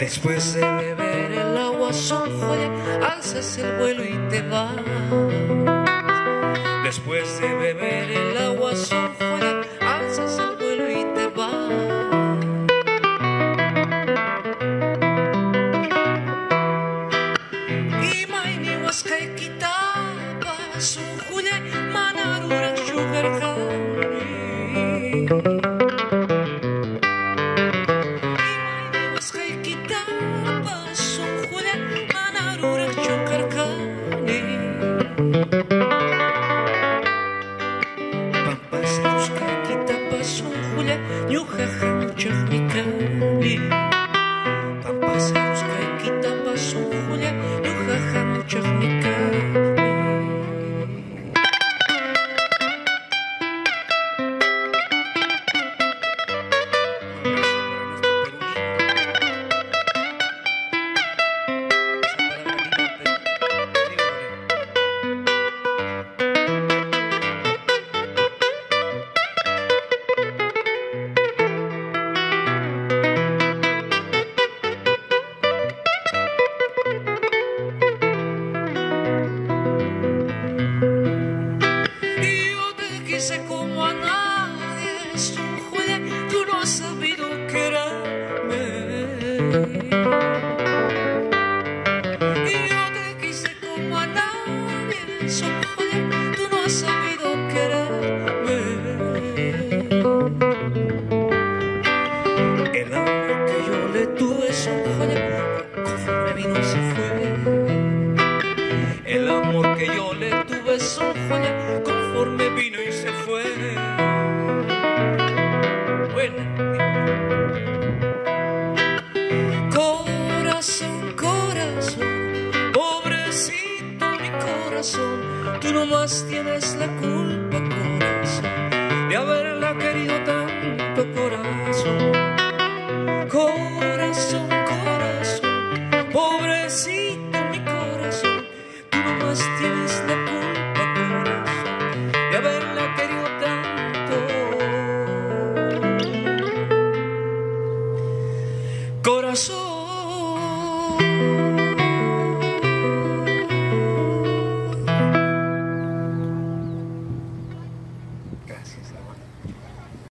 Después de beber el agua son joya, alzas el vuelo y te vas. Después de beber el agua son joya, alzas el vuelo y te vas. Y maini waskai kitaba son joya, manarura sugar honey. Corazón.